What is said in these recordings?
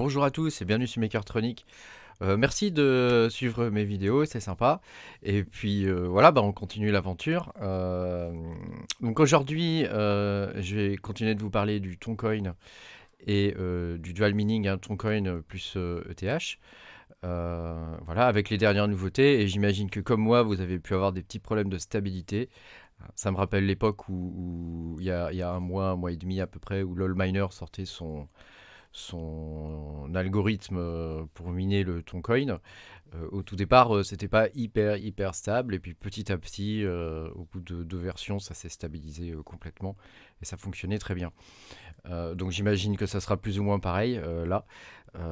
Bonjour à tous et bienvenue sur Mechatronic. Merci de suivre mes vidéos, c'est sympa. Et puis voilà, on continue l'aventure. Donc aujourd'hui, je vais continuer de vous parler du Toncoin et du dual mining, hein, Toncoin plus ETH. Voilà, avec les dernières nouveautés. Et j'imagine que comme moi, vous avez pu avoir des petits problèmes de stabilité. Ça me rappelle l'époque où il y a un mois et demi à peu près, où LolMiner sortait son algorithme pour miner le Toncoin. Au tout départ, c'était pas hyper stable, et puis petit à petit, au bout de deux versions, ça s'est stabilisé complètement, et ça fonctionnait très bien. Donc j'imagine que ça sera plus ou moins pareil là,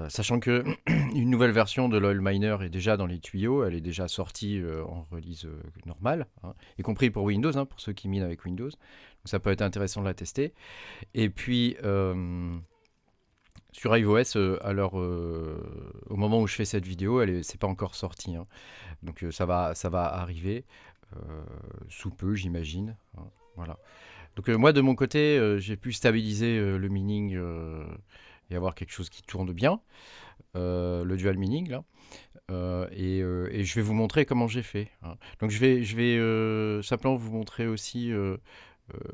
sachant que une nouvelle version de l'Oil Miner est déjà dans les tuyaux, elle est déjà sortie en release normale, hein, y compris pour Windows, hein, pour ceux qui minent avec Windows. Donc ça peut être intéressant de la tester. Et puis sur iOS, au moment où je fais cette vidéo, c'est pas encore sorti, hein. Donc ça va arriver sous peu, j'imagine, hein. Voilà. Donc moi de mon côté, j'ai pu stabiliser le mining et avoir quelque chose qui tourne bien, le dual mining là. Et je vais vous montrer comment j'ai fait, hein. Donc je vais simplement vous montrer aussi.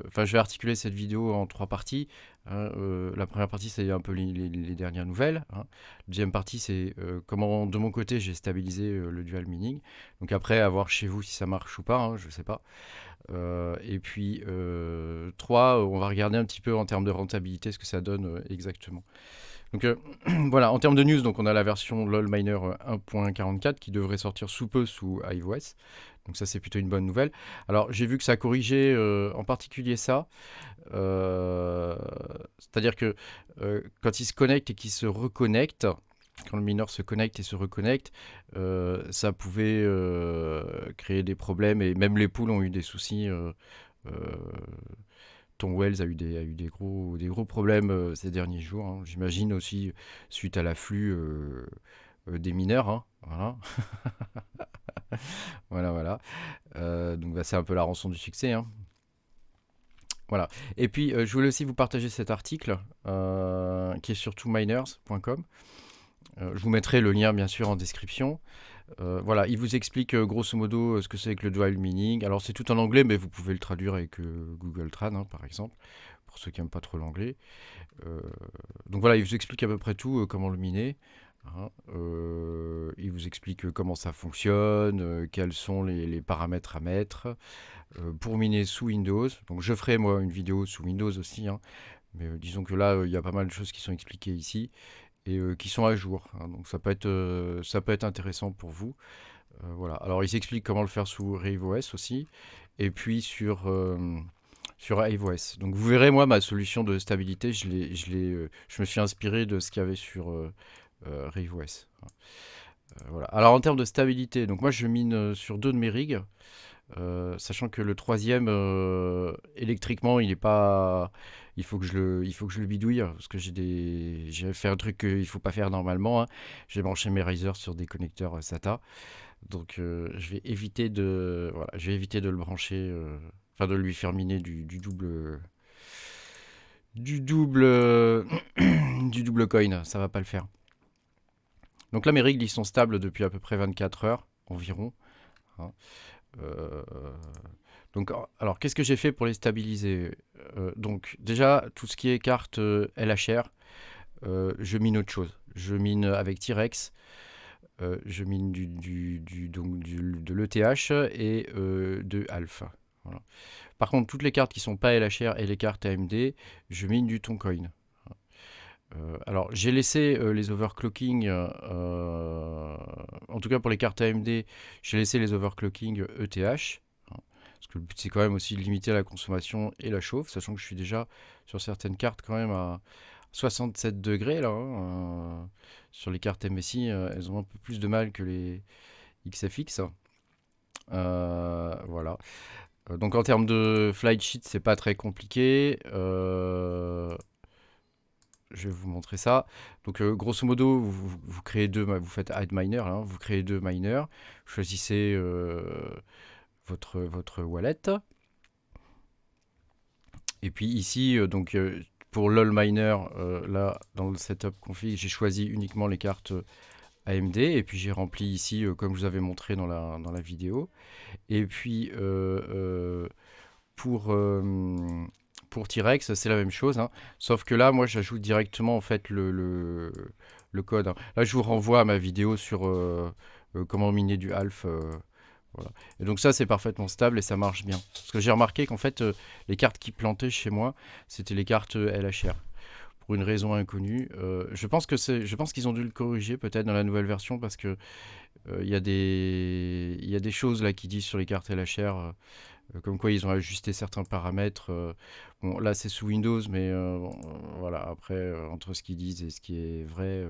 Enfin, je vais articuler cette vidéo en trois parties, hein. La première partie, c'est un peu les dernières nouvelles, hein. La deuxième partie, c'est comment, de mon côté, j'ai stabilisé le dual mining. Donc après, à voir chez vous si ça marche ou pas, hein, je sais pas. Et puis, trois, on va regarder un petit peu en termes de rentabilité ce que ça donne exactement. Donc voilà, en termes de news, donc on a la version LOL Miner 1.44 qui devrait sortir sous peu sous iOS. Donc ça, c'est plutôt une bonne nouvelle. Alors j'ai vu que ça a corrigé en particulier ça. Euh, C'est-à-dire que quand il se connecte et qu'il se reconnecte, quand le mineur se connecte et se reconnecte, ça pouvait créer des problèmes, et même les poules ont eu des soucis. Euh, Tom Wells a eu des gros problèmes ces derniers jours, hein. J'imagine aussi suite à l'afflux des mineurs, hein. Voilà, voilà. Donc c'est un peu la rançon du succès, hein. Voilà. Et puis je voulais aussi vous partager cet article qui est sur twominers.com. Je vous mettrai le lien bien sûr en description. Voilà, il vous explique grosso modo ce que c'est que le dual mining. Alors c'est tout en anglais, mais vous pouvez le traduire avec Google Trad, hein, par exemple, pour ceux qui n'aiment pas trop l'anglais. Euh, donc voilà, il vous explique à peu près tout, comment le miner, hein. Il vous explique comment ça fonctionne, quels sont les paramètres à mettre pour miner sous Windows. Donc je ferai moi une vidéo sous Windows aussi, hein, mais disons que là il y a pas mal de choses qui sont expliquées ici et qui sont à jour, hein. Donc ça peut être intéressant pour vous. Voilà. Alors il s'explique comment le faire sous RaveOS aussi, et puis sur iOS. Donc vous verrez, moi, ma solution de stabilité, je me suis inspiré de ce qu'il y avait sur RaveOS. Voilà. Alors en termes de stabilité, donc moi je mine sur deux de mes rigs, sachant que le troisième, électriquement, il est pas. Il faut que je le bidouille, parce que j'ai fait un truc qu'il faut pas faire normalement, hein. J'ai branché mes risers sur des connecteurs SATA. Donc je vais éviter de le brancher, enfin de lui faire miner du double, du double coin. Ça va pas le faire. Donc là, mes rigs, ils sont stables depuis à peu près 24 heures environ, hein. Euh, donc, alors, qu'est-ce que j'ai fait pour les stabiliser? Donc, déjà, tout ce qui est carte LHR, je mine autre chose. Je mine avec T-Rex, je mine de l'ETH et de Alpha. Voilà. Par contre, toutes les cartes qui sont pas LHR et les cartes AMD, je mine du Toncoin. Alors, j'ai laissé les overclocking, en tout cas pour les cartes AMD, j'ai laissé les overclocking ETH, hein, parce que le but c'est quand même aussi de limiter la consommation et la chauffe, sachant que je suis déjà sur certaines cartes quand même à 67 degrés là, hein. Sur les cartes MSI, elles ont un peu plus de mal que les XFX. Voilà. Donc en termes de flight sheet, c'est pas très compliqué. Je vais vous montrer ça. Donc grosso modo, vous créez vous faites add miner, hein, vous créez deux miners, choisissez votre wallet. Et puis ici, pour LOL Miner, là, dans le setup config, j'ai choisi uniquement les cartes AMD. Et puis j'ai rempli ici, comme je vous avais montré dans la vidéo. Et puis pour, pour T-Rex, c'est la même chose, hein. Sauf que là, moi, j'ajoute directement en fait le code, hein. Là, je vous renvoie à ma vidéo sur comment miner du Alf. Voilà. Et donc ça, c'est parfaitement stable et ça marche bien. Parce que j'ai remarqué qu'en fait, les cartes qui plantaient chez moi, c'était les cartes LHR. Pour une raison inconnue. Je pense qu'ils ont dû le corriger peut-être dans la nouvelle version parce que il y a des choses là qui disent sur les cartes LHR. Comme quoi ils ont ajusté certains paramètres. Bon, là c'est sous Windows, mais bon, voilà, après, entre ce qu'ils disent et ce qui est vrai,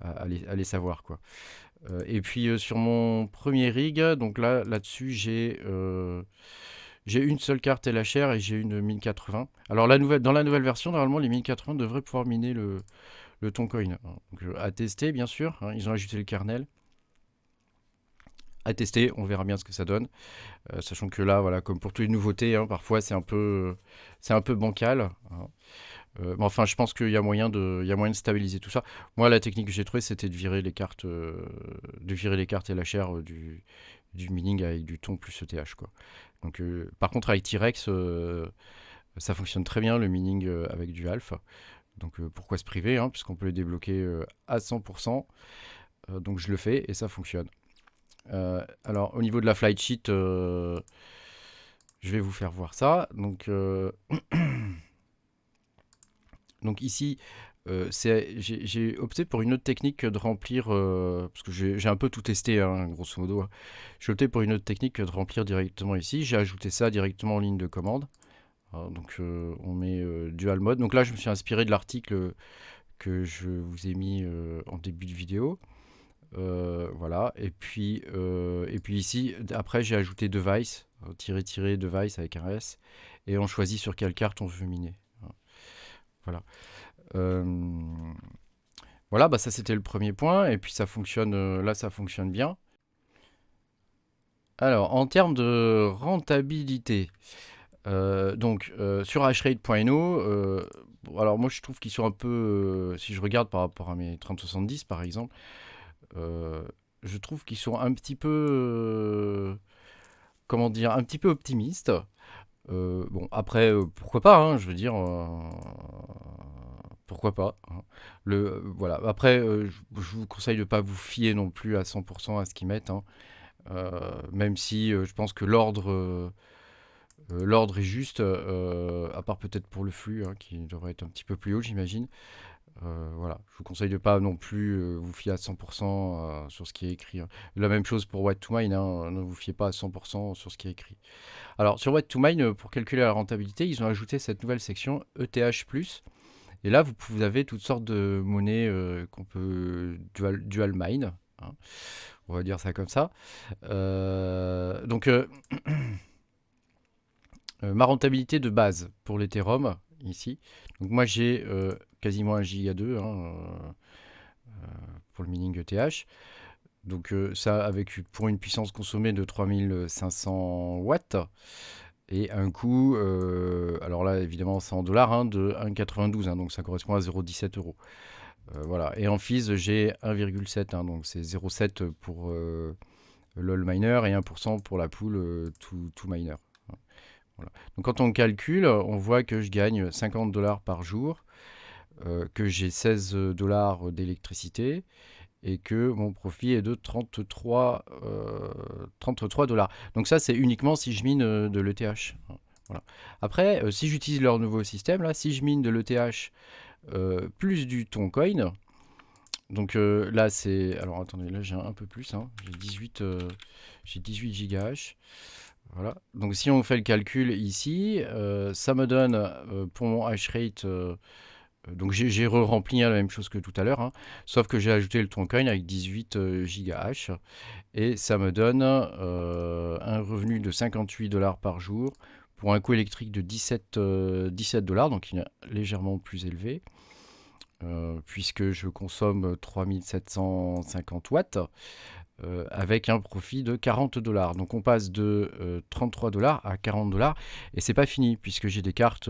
allez savoir quoi. Et puis sur mon premier rig, donc là-dessus, j'ai une seule carte LHR et j'ai une 1080. Alors dans la nouvelle version, normalement, les 1080 devraient pouvoir miner le Toncoin. Donc, à tester, bien sûr, hein, ils ont ajouté le kernel. À tester, on verra bien ce que ça donne. Sachant que là, voilà, comme pour toutes les nouveautés, hein, parfois c'est un peu bancal, hein. Mais enfin, je pense qu'il y a moyen de stabiliser tout ça. Moi, la technique que j'ai trouvée, c'était de virer les cartes, LHR du mining avec du ton plus ETH, quoi. Donc, par contre, avec T-Rex, ça fonctionne très bien le mining avec du Alpha. Donc, pourquoi se priver, hein, puisqu'on peut le débloquer à 100%. Donc, je le fais et ça fonctionne. Alors, au niveau de la flight sheet, je vais vous faire voir ça. Donc, donc ici, j'ai opté pour une autre technique que de remplir, parce que j'ai un peu tout testé, hein, grosso modo, hein. J'ai opté pour une autre technique que de remplir directement ici. J'ai ajouté ça directement en ligne de commande. Donc on met dual mode. Donc là, je me suis inspiré de l'article que je vous ai mis en début de vidéo. Voilà. Et puis ici, après, j'ai ajouté device, tirer device avec un S. Et on choisit sur quelle carte on veut miner. Voilà. Voilà, bah ça c'était le premier point. Et puis ça fonctionne, là ça fonctionne bien. Alors, en termes de rentabilité, donc sur hashrate.no, alors moi je trouve qu'ils sont un peu, si je regarde par rapport à mes 3070 par exemple, je trouve qu'ils sont un petit peu, comment dire, un petit peu optimistes. Bon, après, pourquoi pas, hein, je veux dire, pourquoi pas, hein. Voilà. Après, je vous conseille de ne pas vous fier non plus à 100% à ce qu'ils mettent, hein. Même si je pense que l'ordre est juste, à part peut-être pour le flux, hein, qui devrait être un petit peu plus haut, j'imagine. Voilà, je vous conseille de pas non plus vous fier à 100% sur ce qui est écrit, hein. La même chose pour What2Mine, hein, ne vous fiez pas à 100% sur ce qui est écrit. Alors sur What2Mine, pour calculer la rentabilité, ils ont ajouté cette nouvelle section ETH+. Et là, vous avez toutes sortes de monnaies qu'on peut dual mine, hein. On va dire ça comme ça. Donc ma rentabilité de base pour l'Ethereum, ici. Donc moi j'ai quasiment 1 giga 2, hein, pour le mining ETH. Donc ça pour une puissance consommée de 3500 watts. Et un coût, alors là évidemment c'est en dollars, hein, de 1,92, hein, donc ça correspond à 0,17 euros. Voilà. Et en fees j'ai 1,7, hein, donc c'est 0,7 pour LOL Miner et 1% pour la pool to Miner. Voilà. Donc quand on calcule, on voit que je gagne 50 dollars par jour, que j'ai 16 dollars d'électricité et que mon profit est de 33 dollars. Donc ça, c'est uniquement si je mine de l'ETH. Voilà. Après, si j'utilise leur nouveau système, là, si je mine de l'ETH plus du Toncoin, donc là, c'est... Alors attendez, là j'ai un peu plus, hein. J'ai 18 gigahash. Voilà. Donc si on fait le calcul ici, ça me donne pour mon hash rate, donc j'ai re-rempli la même chose que tout à l'heure, hein, sauf que j'ai ajouté le Toncoin avec 18 gigahash et ça me donne un revenu de 58 dollars par jour pour un coût électrique de 17 dollars, donc il est légèrement plus élevé. Puisque je consomme 3750 watts. avec un profit de 40 $. Donc on passe de 33 $ à 40 $, et c'est pas fini puisque j'ai des cartes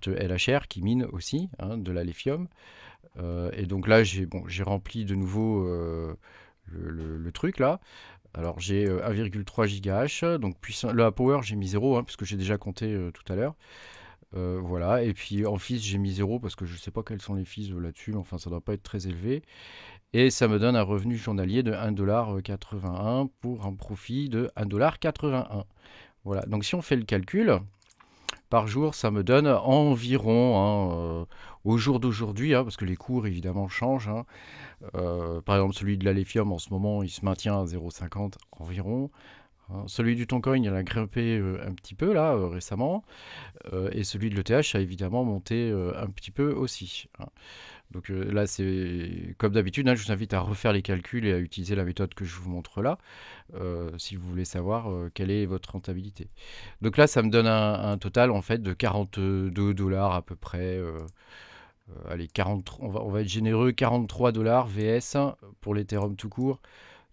LHR qui minent aussi, hein, de la lithium. Et donc là j'ai rempli de nouveau le truc là. Alors j'ai 1,3 GH, donc la power j'ai mis 0, hein, parce que j'ai déjà compté tout à l'heure. Voilà, et puis en fees j'ai mis 0 parce que je sais pas quels sont les fees là-dessus, mais enfin ça doit pas être très élevé. Et ça me donne un revenu journalier de 1,81 $ pour un profit de 1,81 $. Voilà, donc si on fait le calcul, par jour, ça me donne environ, hein, au jour d'aujourd'hui, hein, parce que les cours évidemment changent, hein. Par exemple, celui de la lithium en ce moment, il se maintient à 0,50 environ, hein. Celui du Toncoin, il a grimpé un petit peu là récemment, et celui de l'ETH a évidemment monté un petit peu aussi, hein. Donc là, c'est comme d'habitude, hein, je vous invite à refaire les calculs et à utiliser la méthode que je vous montre là, si vous voulez savoir quelle est votre rentabilité. Donc là, ça me donne un total en fait de 42 $ à peu près. Allez, 40, on va être généreux, 43 $ VS pour l'Ethereum tout court,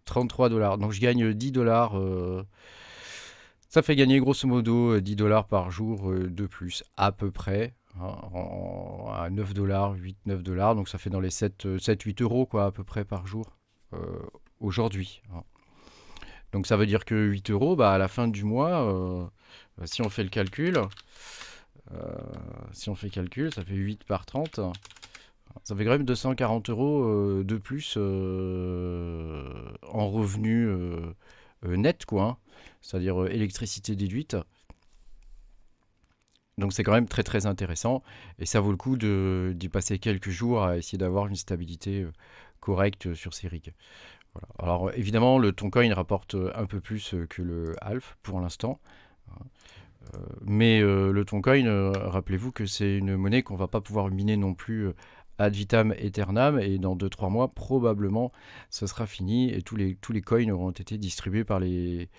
33 $. Donc je gagne 10 $. Ça fait gagner grosso modo 10 $ par jour de plus, à peu près, hein, à 9 $, 8-9 $. Donc ça fait dans les 7-8 euros quoi, à peu près par jour aujourd'hui, hein. Donc ça veut dire que 8 euros, bah, à la fin du mois, si on fait le calcul, ça fait 8 par 30. Ça fait quand même 240 € de plus en revenus net, quoi, hein. C'est-à-dire électricité déduite. Donc c'est quand même très très intéressant et ça vaut le coup d'y passer quelques jours à essayer d'avoir une stabilité correcte sur ces rigs. Voilà. Alors évidemment, le Toncoin rapporte un peu plus que le Half pour l'instant. Mais le Toncoin, rappelez-vous que c'est une monnaie qu'on va pas pouvoir miner non plus ad vitam aeternam, et dans 2-3 mois probablement ce sera fini et tous les coins auront été distribués par les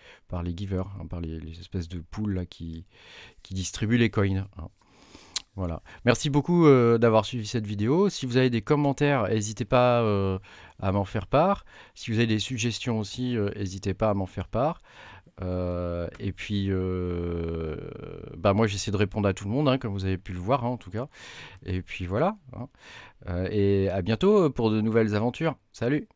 givers, hein, par les espèces de poules là, qui distribuent les coins, hein. Voilà. Merci beaucoup d'avoir suivi cette vidéo. Si vous avez des commentaires, n'hésitez pas à m'en faire part. Si vous avez des suggestions aussi, n'hésitez pas à m'en faire part. Et puis, bah moi j'essaie de répondre à tout le monde, hein, comme vous avez pu le voir, hein, en tout cas. Et puis voilà, hein. Et à bientôt pour de nouvelles aventures. Salut!